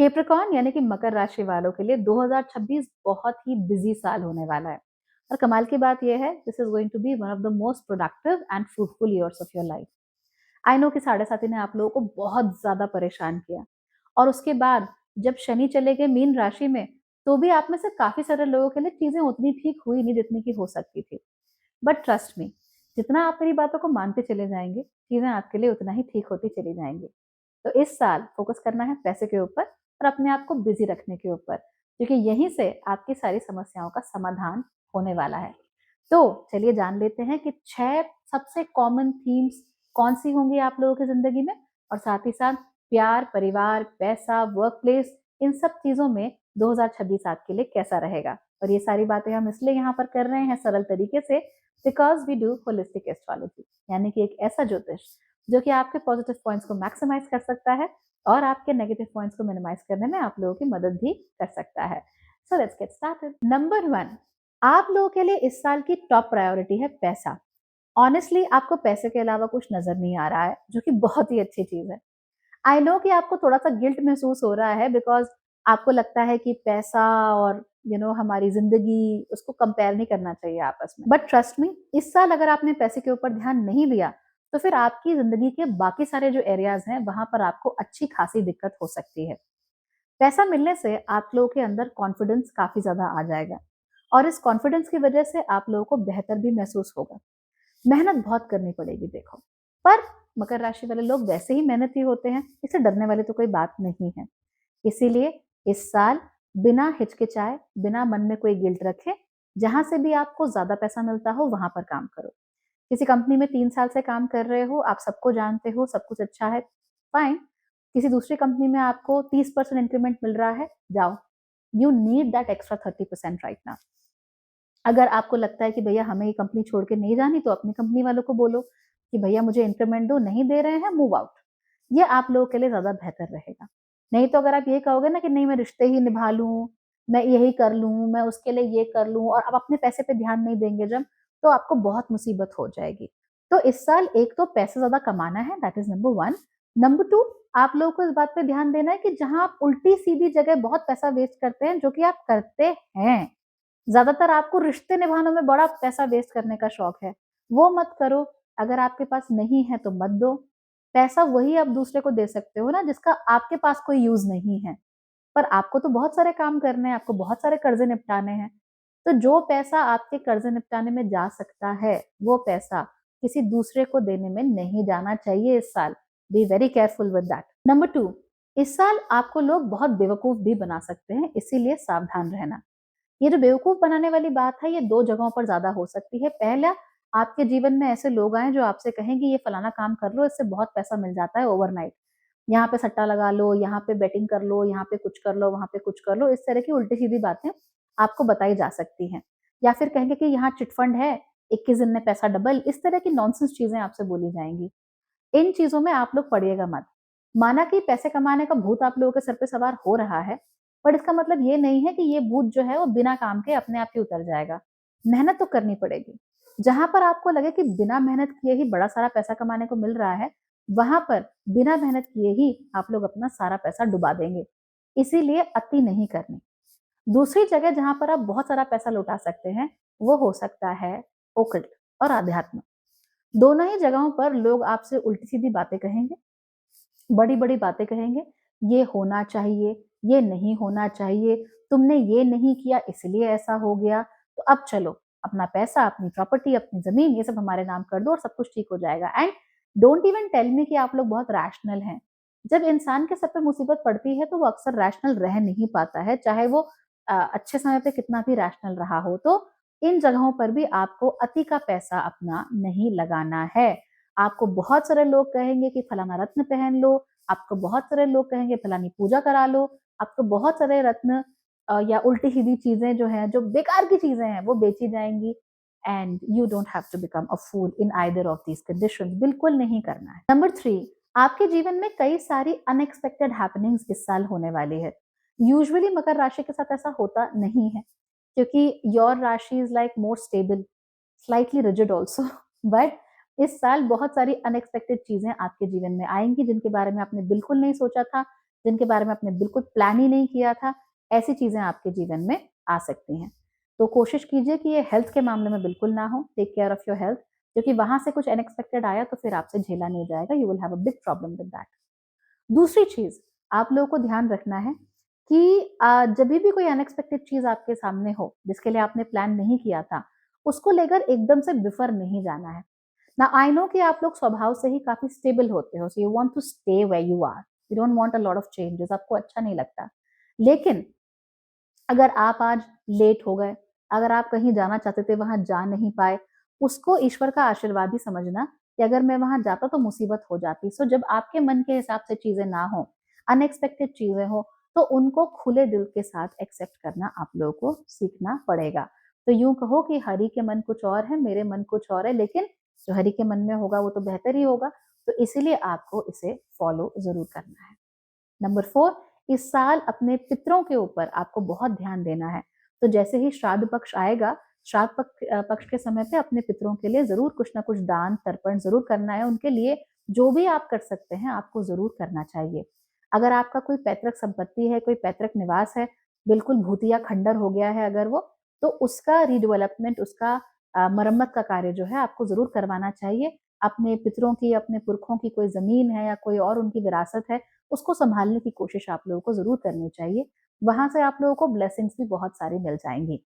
Capricorn यानी कि मकर राशि वालों के लिए 2026 बहुत ही बिजी साल होने वाला है। और कमाल की बात यह है, this is going to be one of the most productive and fruitful years of your life. I know कि साढ़े साथी ने आप लोगों को बहुत ज्यादा परेशान किया, और उसके बाद जब शनि चले गए मीन राशि में, तो भी आप में से काफी सारे लोगों के लिए चीजें उतनी ठीक हुई नहीं जितनी की हो सकती थी। बट ट्रस्ट मी, जितना आप मेरी बातों को मानते चले जाएंगे, चीजें आपके लिए उतना ही ठीक होती चली जाएंगी। तो इस साल फोकस करना है पैसे के ऊपर और अपने आप को बिजी रखने के ऊपर, क्योंकि यहीं से आपकी सारी समस्याओं का समाधान होने वाला है। तो चलिए जान लेते हैं कि 6 सबसे कॉमन थीम्स कौन सी होंगी आप लोगों की जिंदगी में, और साथ ही साथ प्यार, परिवार, पैसा, वर्क प्लेस, इन सब चीजों में 2026 आपके लिए कैसा रहेगा। और ये सारी बातें हम इसलिए यहाँ पर कर रहे हैं सरल तरीके से, because we do holistic astrology, यानी कि एक ऐसा ज्योतिष जो कि आपके पॉजिटिव पॉइंट्स को मैक्सिमाइज कर सकता है और आपके नेगेटिव पॉइंट्स को मिनिमाइज करने में आप लोगों की मदद भी कर सकता है। So let's get started. Number 1, आप लोगों के लिए इस साल की टॉप प्रायोरिटी है पैसा। ऑनेस्टली आपको पैसे के अलावा कुछ नजर नहीं आ रहा है, जो कि बहुत ही अच्छी चीज है। आई नो कि आपको थोड़ा सा गिल्ट महसूस हो रहा है, बिकॉज आपको लगता है कि पैसा और हमारी जिंदगी, उसको कंपेयर नहीं करना चाहिए आपस में। बट ट्रस्ट मी, इस साल अगर आपने पैसे के ऊपर ध्यान नहीं दिया, तो फिर आपकी जिंदगी के बाकी सारे जो एरियाज हैं वहां पर आपको अच्छी खासी दिक्कत हो सकती है। पैसा मिलने से आप लोगों के अंदर कॉन्फिडेंस काफी ज्यादा आ जाएगा, और इस कॉन्फिडेंस की वजह से आप लोगों को बेहतर भी महसूस होगा। मेहनत बहुत करनी पड़ेगी देखो, पर मकर राशि वाले लोग वैसे ही मेहनती होते हैं, इससे डरने वाली तो कोई बात नहीं है। इसीलिए इस साल बिना हिचकिचाए, बिना मन में कोई गिल्ट रखे, जहां से भी आपको ज्यादा पैसा मिलता हो वहां पर काम करो। किसी कंपनी में 3 साल से काम कर रहे हो, आप सबको जानते हो, सब कुछ अच्छा है, फाइन। किसी दूसरी कंपनी में आपको 30% इंक्रीमेंट मिल रहा है, जाओ। You need that extra 30% right now. अगर आपको लगता है कि भैया हमें ये कंपनी छोड़ के नहीं जानी, तो अपनी कंपनी वालों को बोलो कि भैया मुझे इंक्रीमेंट दो, नहीं दे रहे हैं, मूव आउट। ये आप लोगों के लिए ज्यादा बेहतर रहेगा। नहीं तो अगर आप ये कहोगे ना कि नहीं मैं रिश्ते ही निभा लूं, मैं यही कर लूं, मैं उसके लिए ये कर लूं, और आप अपने पैसे पे ध्यान नहीं देंगे जब, तो आपको बहुत मुसीबत हो जाएगी। तो इस साल एक तो पैसे ज्यादा कमाना है, दैट इज नंबर 1। नंबर 2, आप लोगों को इस बात पे ध्यान देना है कि जहां आप उल्टी सीधी जगह बहुत पैसा वेस्ट करते हैं, जो कि आप करते हैं, ज्यादातर आपको रिश्ते निभाने में बड़ा पैसा वेस्ट करने का शौक है, वो मत करो। अगर आपके पास नहीं है तो मत दो। पैसा वही आप दूसरे को दे सकते हो ना जिसका आपके पास कोई यूज नहीं है। पर आपको तो बहुत सारे काम करने हैं, आपको बहुत सारे कर्जे निपटाने हैं। तो जो पैसा आपके कर्जे निपटाने में जा सकता है, वो पैसा किसी दूसरे को देने में नहीं जाना चाहिए इस साल। Be very careful with that. Number 2, इस साल आपको लोग बहुत बेवकूफ भी बना सकते हैं, इसीलिए सावधान रहना। ये जो बेवकूफ बनाने वाली बात है, ये 2 जगहों पर ज्यादा हो सकती है। पहला, आपके जीवन में ऐसे लोग आए जो आपसे कहेंगे ये फलाना काम कर लो, इससे बहुत पैसा मिल जाता है ओवरनाइट, यहाँ पे सट्टा लगा लो, यहाँ पे बेटिंग कर लो, यहाँ पे कुछ कर लो, वहां पे कुछ कर लो। इस तरह की उल्टी सीधी बातें आपको बताई जा सकती हैं। या फिर कहेंगे कि यहाँ चिटफंड है, 21 दिन में पैसा डबल, इस तरह की नॉनसेंस चीजें आपसे बोली जाएंगी। इन चीजों में आप लोग पड़िएगा मत। माना कि पैसे कमाने का भूत आप लोगों के सर पे सवार हो रहा है, पर इसका मतलब ये नहीं है कि ये भूत जो है वो बिना काम के अपने आप ही उतर जाएगा। मेहनत तो करनी पड़ेगी। जहां पर आपको लगे कि बिना मेहनत किए ही बड़ा सारा पैसा कमाने को मिल रहा है, वहां पर बिना मेहनत किए ही आप लोग अपना सारा पैसा डुबा देंगे। इसीलिए अति नहीं करनी। दूसरी जगह जहां पर आप बहुत सारा पैसा लुटा सकते हैं, वो हो सकता है ओकल्ट और आध्यात्म। दोनों ही जगहों पर लोग आपसे उल्टी सीधी बातें कहेंगे, बड़ी बड़ी बातें कहेंगे। ये होना चाहिए, ये नहीं होना चाहिए, तुमने ये नहीं किया इसलिए ऐसा हो गया, तो अब चलो अपना पैसा, अपनी प्रॉपर्टी, अपनी जमीन, ये सब हमारे नाम कर दो और सब कुछ ठीक हो जाएगा। And don't even tell me कि आप लोग बहुत रैशनल हैं। जब इंसान के सर पे मुसीबत पड़ती है तो वो अक्सर रैशनल रह नहीं पाता है, चाहे वो अच्छे समय पे कितना भी रैशनल रहा हो। तो इन जगहों पर भी आपको अति का पैसा अपना नहीं लगाना है। आपको बहुत सारे लोग कहेंगे कि फलाना रत्न पहन लो, आपको बहुत सारे लोग कहेंगे फलानी पूजा करा लो, आपको बहुत सारे रत्न या उल्टी सीधी चीजें जो हैं, जो बेकार की चीजें हैं, वो बेची जाएंगी। And you don't have to become a fool in either of these conditions. बिल्कुल नहीं करना है। नंबर 3, आपके जीवन में कई सारी अनएक्सपेक्टेड हैपनिंग्स इस साल होने वाली है। यूजुअली मकर राशि के साथ ऐसा होता नहीं है, क्योंकि योर राशि is like more stable, slightly rigid also. But इस साल बहुत सारी अनएक्सपेक्टेड चीजें आपके जीवन में आएंगी जिनके बारे में आपने बिल्कुल नहीं सोचा था, जिनके बारे में आपने बिल्कुल प्लान ही नहीं किया था, ऐसी चीजें आपके जीवन में आ सकती हैं। तो कोशिश कीजिए कि ये हेल्थ के मामले में बिल्कुल ना हो। Take care of your health, क्योंकि वहां से कुछ अनएक्सपेक्टेड आया तो फिर आपसे झेला नहीं जाएगा। You will have a big problem with that. दूसरी चीज आप लोगों को ध्यान रखना है कि जब भी कोई अनएक्सपेक्टेड चीज आपके सामने हो जिसके लिए आपने प्लान नहीं किया था, उसको लेकर एकदम से बिफर नहीं जाना है ना। आई नो कि आप लोग स्वभाव से ही काफी स्टेबल होते हो, so you want to stay where you are, you don't want a lot of changes, आपको अच्छा नहीं लगता। लेकिन अगर आप आज लेट हो गए, अगर आप कहीं जाना चाहते थे वहां जा नहीं पाए, उसको ईश्वर का आशीर्वाद ही समझना कि अगर मैं वहां जाता तो मुसीबत हो जाती। सो जब आपके मन के हिसाब से चीजें ना हो, अनएक्सपेक्टेड चीजें हो, तो उनको खुले दिल के साथ एक्सेप्ट करना आप लोगों को सीखना पड़ेगा। तो यूं कहो कि हरि के मन कुछ और है, मेरे मन कुछ और है, लेकिन जो हरि के मन में होगा वो तो बेहतर ही होगा। तो इसीलिए आपको इसे फॉलो जरूर करना है। नंबर 4, इस साल अपने पितरों के ऊपर आपको बहुत ध्यान देना है। तो जैसे ही श्राद्ध पक्ष आएगा, श्राद्ध पक्ष के समय पे अपने पितरों के लिए जरूर कुछ ना कुछ दान तर्पण जरूर करना है। उनके लिए जो भी आप कर सकते हैं आपको जरूर करना चाहिए। अगर आपका कोई पैतृक संपत्ति है, कोई पैतृक निवास है, बिल्कुल भूतिया खंडर हो गया है अगर वो, तो उसका रीडेवलपमेंट, उसका मरम्मत का कार्य जो है आपको जरूर करवाना चाहिए। अपने पितरों की, अपने पुरखों की कोई जमीन है या कोई और उनकी विरासत है, उसको संभालने की कोशिश आप लोगों को जरूर करनी चाहिए। वहां से आप लोगों को ब्लेसिंग्स भी बहुत सारी मिल जाएंगी।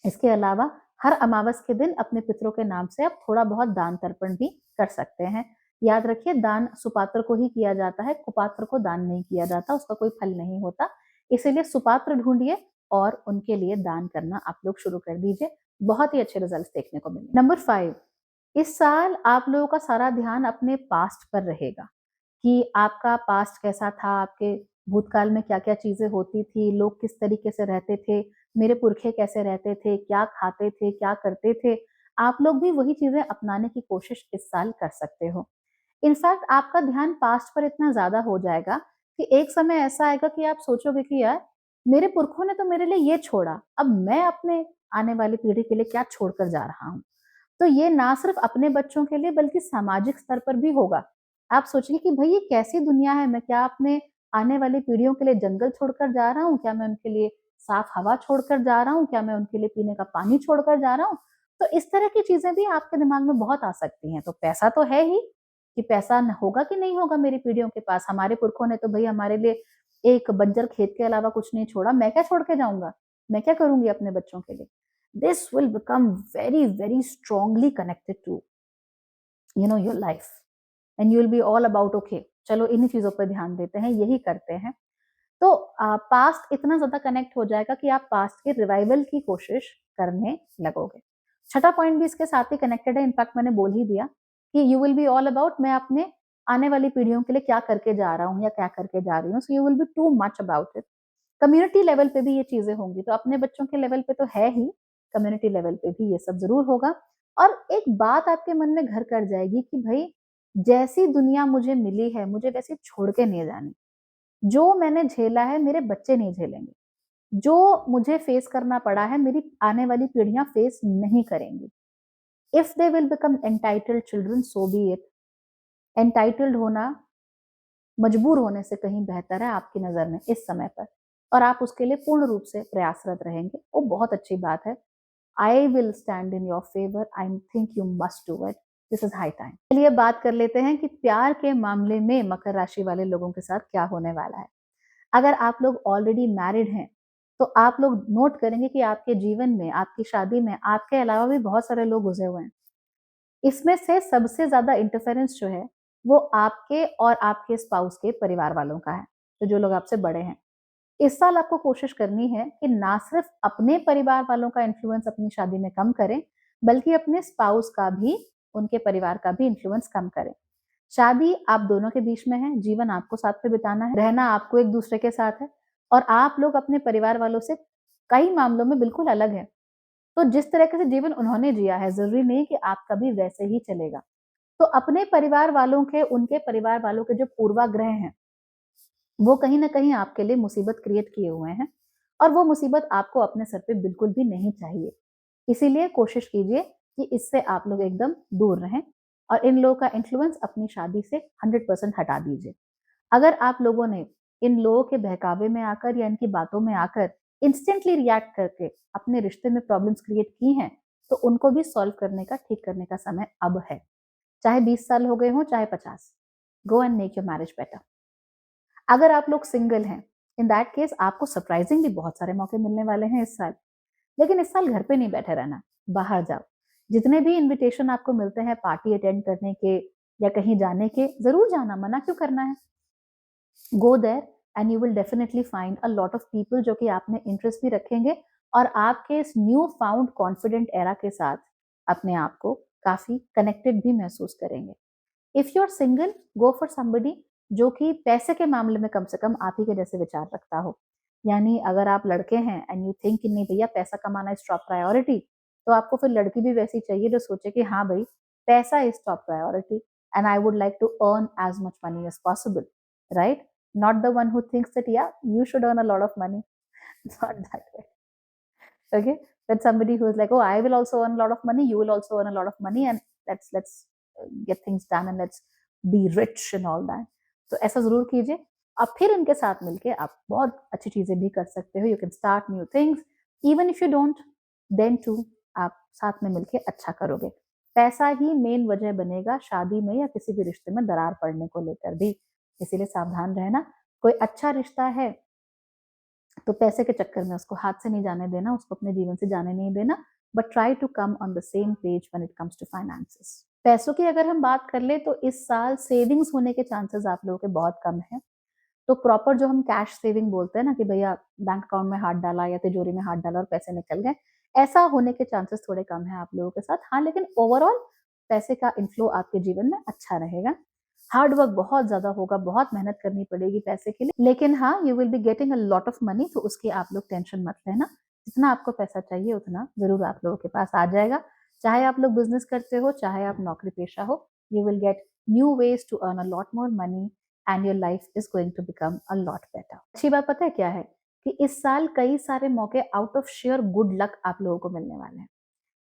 इसके अलावा हर अमावस के दिन अपने पितरों के नाम से आप थोड़ा बहुत दान तर्पण भी कर सकते हैं। याद रखिए, दान सुपात्र को ही किया जाता है, कुपात्र को दान नहीं किया जाता, उसका कोई फल नहीं होता। इसीलिए सुपात्र ढूंढिए और उनके लिए दान करना आप लोग शुरू कर दीजिए। बहुत ही अच्छे रिजल्ट्स देखने को मिले। नंबर 5, इस साल आप लोगों का सारा ध्यान अपने पास्ट पर रहेगा कि आपका पास्ट कैसा था, आपके भूतकाल में क्या-क्या चीजें होती थी, लोग किस तरीके से रहते थे, मेरे पुरखे कैसे रहते थे, क्या खाते थे, क्या करते थे। आप लोग भी वही चीजें अपनाने की कोशिश इस साल कर सकते हो। इनफैक्ट आपका ध्यान पास्ट पर इतना ज्यादा हो जाएगा कि एक समय ऐसा आएगा कि आप सोचोगे कि यार, मेरे पुरखों ने तो मेरे लिए ये छोड़ा, अब मैं अपने आने वाली पीढ़ी के लिए क्या छोड़कर जा रहा हूँ। तो ये ना सिर्फ अपने बच्चों के लिए बल्कि सामाजिक स्तर पर भी होगा। आप सोचिए कि भाई ये कैसी दुनिया है, मैं क्या अपने आने वाली पीढ़ियों के लिए जंगल छोड़कर जा रहा हूँ, क्या मैं उनके लिए साफ हवा छोड़कर जा रहा हूँ, क्या मैं उनके लिए पीने का पानी छोड़कर जा रहा हूँ। तो इस तरह की चीजें भी आपके दिमाग में बहुत आ सकती हैं। तो पैसा तो है ही, कि पैसा होगा कि नहीं होगा मेरी पीढ़ियों के पास, हमारे पुरखों ने तो भाई हमारे लिए एक बंजर खेत के अलावा कुछ नहीं छोड़ा, मैं क्या छोड़ के जाऊंगा, मैं क्या करूंगी अपने बच्चों के लिए। this will become very strongly connected to your life, and you will be all about okay, चलो इन्हीं चीजों पर ध्यान देते हैं, यही करते हैं। तो पास्ट इतना ज्यादा कनेक्ट हो जाएगा कि आप पास्ट के रिवाइवल की कोशिश करने लगोगे। छठा पॉइंट भी इसके साथ ही कनेक्टेड है, इनफैक्ट मैंने बोल ही दिया कि you will be all about मैं अपने आने वाली पीढ़ियों के लिए क्या करके जा रहा हूँ या क्या करके जा रही हूँ। So you will B too much about it. Community level पे भी ये चीजें होंगी, तो अपने बच्चों के लेवल पे तो है ही, कम्युनिटी लेवल पे भी ये सब जरूर होगा। और एक बात आपके मन में घर कर जाएगी कि भाई, जैसी दुनिया मुझे मिली है मुझे वैसे छोड़ के नहीं जानी। जो मैंने झेला है मेरे बच्चे नहीं झेलेंगे, जो मुझे फेस करना पड़ा है मेरी आने वाली पीढ़ियां फेस नहीं करेंगी। If they will become entitled children, so B it. Entitled होना मजबूर होने से कहीं बेहतर है आपकी नजर में इस समय पर, और आप उसके लिए पूर्ण रूप से प्रयासरत रहेंगे, वो बहुत अच्छी बात है। I will stand in your favour, I think you must do it, this is high time. चलिए बात कर लेते हैं कि प्यार के मामले में मकर राशि वाले लोगों के साथ क्या होने वाला है। अगर आप लोग ऑलरेडी मैरिड हैं तो आप लोग नोट करेंगे कि आपके जीवन में, आपकी शादी में आपके अलावा भी बहुत सारे लोग गुजरे हुए हैं। इसमें से सबसे ज्यादा इंटरफेरेंस जो है वो आपके और आपके स्पाउस के परिवार वालों का है, तो जो लोग आपसे बड़े हैं। इस साल आपको कोशिश करनी है कि ना सिर्फ अपने परिवार वालों का इन्फ्लुएंस अपनी शादी में कम करें, बल्कि अपने स्पाउस का भी, उनके परिवार का भी इन्फ्लुएंस कम करें। शादी आप दोनों के बीच में है, जीवन आपको साथ में बिताना है, रहना आपको एक दूसरे के साथ है, और आप लोग अपने परिवार वालों से कई मामलों में बिल्कुल अलग है। तो जिस तरह से जीवन उन्होंने जिया है, जरूरी नहीं कि आपका भी वैसे ही चलेगा। तो अपने परिवार वालों के, उनके परिवार वालों के जो पूर्वाग्रह हैं, वो कहीं ना कहीं आपके लिए मुसीबत क्रिएट किए हुए हैं, और वो मुसीबत आपको अपने सर पे बिल्कुल भी नहीं चाहिए। इसीलिए कोशिश कीजिए कि इससे आप लोग एकदम दूर रहें, और इन लोगों का इन्फ्लुएंस अपनी शादी से 100% हटा दीजिए। अगर आप लोगों ने इन लोगों के बहकावे में आकर या इनकी बातों में आकर इंस्टेंटली रिएक्ट करके अपने रिश्ते में प्रॉब्लम्स क्रिएट की हैं, तो उनको भी सॉल्व करने का, ठीक करने का समय अब है। चाहे 20 साल हो गए हों, चाहे 50। Go and make your marriage better. अगर आप लोग सिंगल हैं, इन दैट केस आपको सरप्राइजिंगली बहुत सारे मौके मिलने वाले हैं इस साल। लेकिन इस साल घर पे नहीं बैठे रहना, बाहर जाओ। जितने भी इनविटेशन आपको मिलते हैं पार्टी अटेंड करने के या कहीं जाने के, जरूर जाना, मना क्यों करना है। Go there and you will definitely find a lot of people जो कि आप में इंटरेस्ट भी रखेंगे और आपके इस न्यू फाउंड कॉन्फिडेंट एरा के साथ अपने आप को काफी कनेक्टेड भी महसूस करेंगे। If you are single, go for somebody जो कि पैसे के मामले में कम से कम आप ही के जैसे विचार रखता हो। यानी अगर आप लड़के हैं एंड यू थिंक कि नहीं भैया पैसा कमाना इज टॉप प्रायोरिटी, तो आपको फिर लड़की भी वैसी चाहिए जो सोचे कि हाँ भाई पैसा is top priority and I would like to earn as much money as possible, right? Not the one who thinks that yeah you should earn a lot of money. It's not that way. Okay, but somebody who is like, oh, I will also earn a lot of money, you will also earn a lot of money, and let's get things done and let's be rich and all that. तो ऐसा जरूर कीजिए। अब फिर इनके साथ मिलके आप बहुत अच्छी चीजें भी कर सकते हो। You can start new things even if you don't, then too आप साथ में मिलके अच्छा करोगे। पैसा ही मेन वजह बनेगा शादी में या किसी भी रिश्ते में दरार पड़ने को लेकर भी, इसीलिए सावधान रहना। कोई अच्छा रिश्ता है तो पैसे के चक्कर में उसको हाथ से नहीं जाने देना, उसको अपने जीवन से जाने नहीं देना, but try to come on the same page when it comes to finances. पैसों की अगर हम बात कर ले तो इस साल सेविंग्स होने के चांसेस आप लोगों के बहुत कम है। तो प्रॉपर जो हम कैश सेविंग बोलते हैं ना कि भैया बैंक अकाउंट में हाथ डाला या तिजोरी में हाथ डाला और पैसे निकल गए, ऐसा होने के चांसेस थोड़े कम है आप लोगों के साथ। हाँ, लेकिन ओवरऑल पैसे का इनफ्लो आपके जीवन में अच्छा रहेगा। हार्ड वर्क बहुत ज्यादा होगा, बहुत मेहनत करनी पड़ेगी पैसे के लिए, लेकिन हाँ you will be getting a lot of money, तो उसकी आप लोग टेंशन मत लेना। जितना आपको पैसा चाहिए उतना जरूर आप लोगों के पास आ जाएगा। चाहे आप लोग बिजनेस करते हो, चाहे आप नौकरी पेशा हो, you will get new ways to earn a lot more money and your life is going to become a lot better. अच्छी बात पता है क्या है कि इस साल कई सारे मौके out of share good luck आप लोगों को मिलने वाले हैं।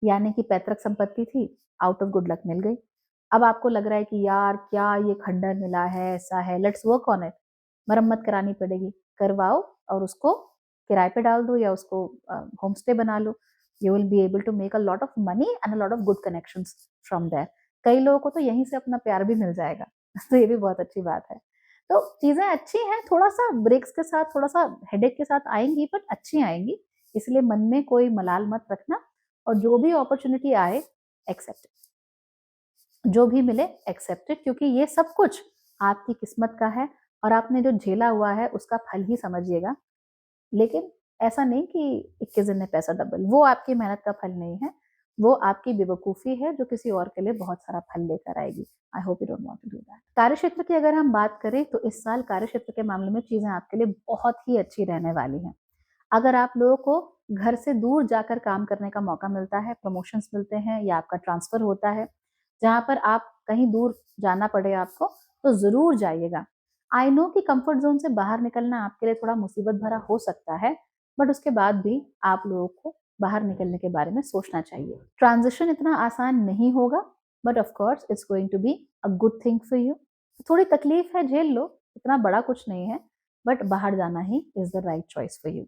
यानी कि पैतृक संपत्ति थी, आउट ऑफ गुड लक मिल गई। अब आपको लग रहा है कि यार क्या ये खंडर मिला है, ऐसा है, लेट्स वर्क ऑन इट, मरम्मत करानी पड़ेगी, करवाओ और उसको किराए पे डाल दो या उसको होम स्टे बना लो। You will be able to make a lot of money and a lot of good connections from there. कई लोगों को तो यहीं से अपना प्यार भी मिल जाएगा तो ये भी बहुत अच्छी बात है। तो चीजें अच्छी हैं, थोड़ा सा ब्रेक्स के साथ, थोड़ा सा हेडेक के साथ आएंगी, बट अच्छी आएंगी। इसलिए मन में कोई मलाल मत रखना और जो भी अपॉर्चुनिटी आए एक्सेप्ट, जो भी मिले एक्सेप्टेड, क्योंकि ये सब कुछ आपकी किस्मत का है और आपने जो झेला हुआ है उसका फल ही समझिएगा। लेकिन ऐसा नहीं कि 21 दिन में पैसा डबल, वो आपकी मेहनत का फल नहीं है, वो आपकी बेवकूफी है जो किसी और के लिए बहुत सारा फल लेकर आएगी। I hope you don't want to do that. कार्य क्षेत्र की अगर हम बात करें तो इस साल कार्य क्षेत्र के मामले में चीजें आपके लिए बहुत ही अच्छी रहने वाली हैं। अगर आप लोगों को घर से दूर जाकर काम करने का मौका मिलता है, प्रमोशंस मिलते हैं या आपका ट्रांसफर होता है जहां पर आप कहीं दूर जाना पड़े आपको, तो जरूर जाइएगा। आई नो कि कंफर्ट जोन से बाहर निकलना आपके लिए थोड़ा मुसीबत भरा हो सकता है, बट उसके बाद भी आप लोगों को बाहर निकलने के बारे में सोचना चाहिए। ट्रांजिशन इतना आसान नहीं होगा, but of course it's going to be a good thing for you. थोड़ी तकलीफ है, झेल लो, इतना बड़ा कुछ नहीं है, बट बाहर जाना he is the right choice for you.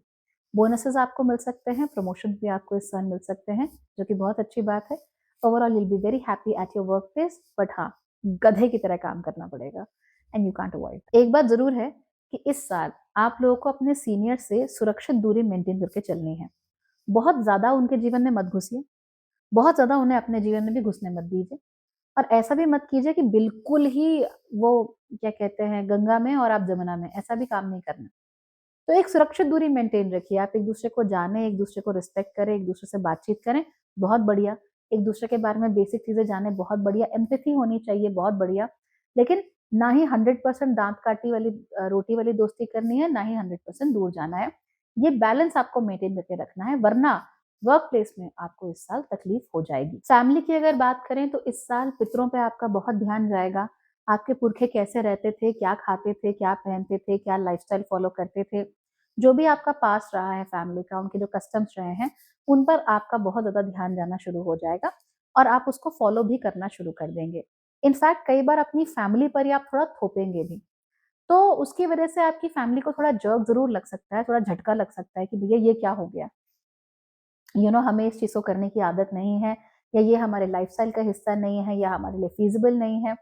Bonuses आपको मिल सकते हैं, प्रमोशन भी आपको इस साल मिल सकते हैं, जो कि बहुत अच्छी बात है। Overall you'll be very happy at your workplace, but हाँ गधे की तरह काम करना पड़ेगा एंड यू कांट अवॉइड। एक बात जरूर है कि इस साल आप लोगों को अपने सीनियर से सुरक्षित दूरी मेंटेन करके चलनी है। बहुत ज्यादा उनके जीवन में मत घुसिए, बहुत ज्यादा उन्हें अपने जीवन में भी घुसने मत दीजिए, और ऐसा भी मत कीजिए कि बिल्कुल ही वो क्या कहते हैं गंगा में और आप जमुना में, ऐसा भी काम नहीं करना। तो एक सुरक्षित दूरी मेंटेन रखिए, आप एक दूसरे को जाने, एक दूसरे को रिस्पेक्ट करें, एक दूसरे से बातचीत करें, बहुत बढ़िया। एक दूसरे के बारे में बेसिक चीजें जाने, बहुत बढ़िया। एम्पैथी होनी चाहिए, बहुत बढ़िया। लेकिन ना ही 100% दांत काटी वाली रोटी वाली दोस्ती करनी है, ना ही 100% दूर जाना है। ये बैलेंस आपको मेंटेन करके रखना है, वरना वर्क प्लेस में आपको इस साल तकलीफ हो जाएगी। फैमिली की अगर बात करें तो इस साल पितरों पे आपका बहुत ध्यान जाएगा। आपके पुरखे कैसे रहते थे, क्या खाते थे, क्या पहनते थे, क्या लाइफस्टाइल फॉलो करते थे, जो भी आपका पास रहा है फैमिली का, उनके जो कस्टम्स रहे हैं, उन पर आपका बहुत ज्यादा ध्यान जाना शुरू हो जाएगा और आप उसको फॉलो भी करना शुरू कर देंगे। इनफैक्ट कई बार अपनी फैमिली पर ही आप थोड़ा थोपेंगे भी। तो उसकी वजह से आपकी फैमिली को थोड़ा जर्क ज़रूर लग सकता है, थोड़ा झटका लग सकता है कि भैया ये क्या हो गया? हमें इस चीज़ को करने की आदत नहीं है, या ये हमारे लाइफ़स्टाइल का हिस्सा नहीं है, या हमारे लिए फ़ीज़िबल नहीं है।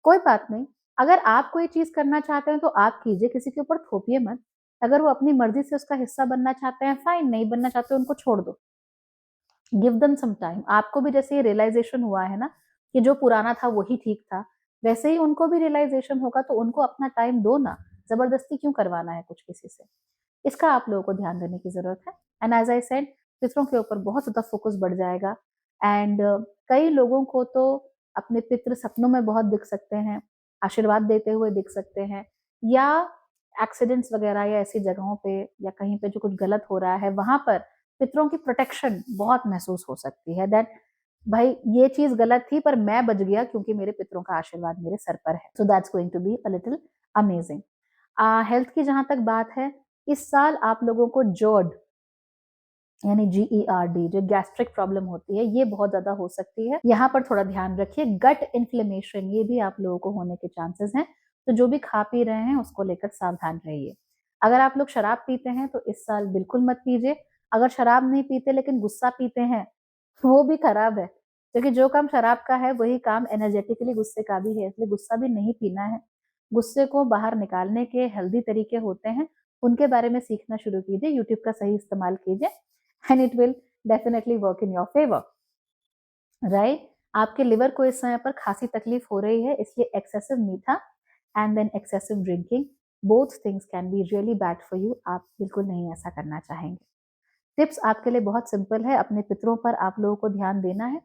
कोई बात नहीं, अगर आप कोई चीज़ करना चाहते हैं तो आप कीजिए, किसी के ऊपर थोपिए मत। अगर वो अपनी मर्ज़ी से उसका हिस्सा बनना चाहते हैं, फाइन, नहीं बनना चाहते उनको छोड़ दो। Give them some time. आपको भी जैसे ये रियलाइज़ेशन हुआ है ना, कि जो पुराना था वही ठीक था, वैसे ही उनको भी रियलाइज़ेशन होगा, तो उनको अपना टाइम दो ना, ज़बरदस्ती क्यों करवाना है कुछ किसी से? इसका आप लोगों को ध्यान देने की ज़रूरत है। एंड एज़ आई सेड, पितरों के ऊपर बहुत ज़्यादा फ़ोकस बढ़ जाएगा। एंड कई लोगों को तो अपने पितृ सपनों में बहुत दिख सकते हैं, आशीर्वाद देते हुए दिख सकते हैं, या एक्सीडेंट्स वगैरह या ऐसी जगहों पे या कहीं पे जो कुछ गलत हो रहा है, वहाँ पर पितरों की प्रोटेक्शन बहुत महसूस हो सकती है, दैट भाई ये चीज़ गलत थी पर मैं बच गया क्योंकि मेरे पितरों का आशीर्वाद मेरे सर पर है। So that's going to be a little amazing. Health की जहाँ तक बात है, इस साल आप लोगों को जॉर्ड यानी GERD जो गैस्ट्रिक प्रॉब्लम होती है, ये बहुत ज़्यादा हो सकती है। यहाँ पर थोड़ा ध्यान रखिए। गट इन्फ्लेमेशन ये भी आप लोगों को होने के चांसेस हैं, तो जो भी खा पी रहे हैं उसको लेकर सावधान रहिए। अगर आप लोग शराब पीते हैं तो इस साल बिल्कुल मत पीजिए। अगर शराब नहीं पीते लेकिन गुस्सा पीते हैं, वो भी खराब है, क्योंकि जो काम शराब का है वही काम एनर्जेटिकली गुस्से का भी है, इसलिए गुस्सा भी नहीं पीना है। गुस्से को बाहर निकालने के हेल्दी तरीके होते हैं, उनके बारे में सीखना शुरू कीजिए, यूट्यूब का सही इस्तेमाल कीजिए, and it will definitely work in your favour, right? आपके लिवर को इस समय पर खासी तकलीफ हो रही है, इसलिए एक्सेसिव मीठा and then excessive drinking, both things can be really bad for you. आप बिल्कुल नहीं ऐसा करना चाहेंगे। टिप्स आपके लिए बहुत सिंपल है, अपने पितरों पर आप लोगों को ध्यान देना है।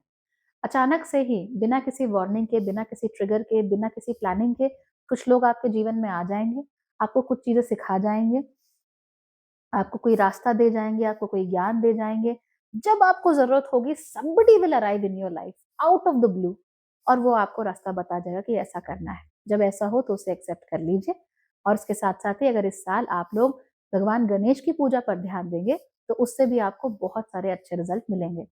अचानक से ही बिना किसी वार्निंग के, बिना किसी ट्रिगर के, बिना किसी प्लानिंग के कुछ लोग आपके जीवन में आ जाएँगे, आपको कुछ चीज़ें सिखा जाएँगे, आपको कोई रास्ता दे जाएँगे, आपको कोई ज्ञान दे जाएँगे। जब आपको ज़रूरत होगी somebody will arrive in your life out of the blue, और वो आपको रास्ता बता जाएगा कि ऐसा करना है। जब ऐसा हो तो उसे एक्सेप्ट कर लीजिए, और उसके साथ-साथ ही अगर इस साल आप लोग भगवान गणेश की पूजा पर ध्यान देंगे, तो उससे भी आपको बहुत सारे अच्छे रिज़ल्ट मिलेंगे।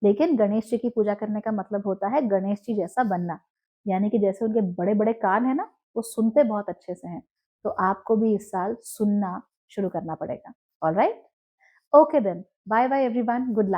लेकिन गणेश जी की पूजा करने का मतलब होता है गणेश जी जैसा बनना, यानी कि जैसे उनके बड़े-बड़े कान हैं ना, वो सुनते बहुत अच्छे से हैं। तो आपको भी इस साल सुनना शुरू करना पड़ेगा। Alright? Okay then, bye bye everyone, good luck.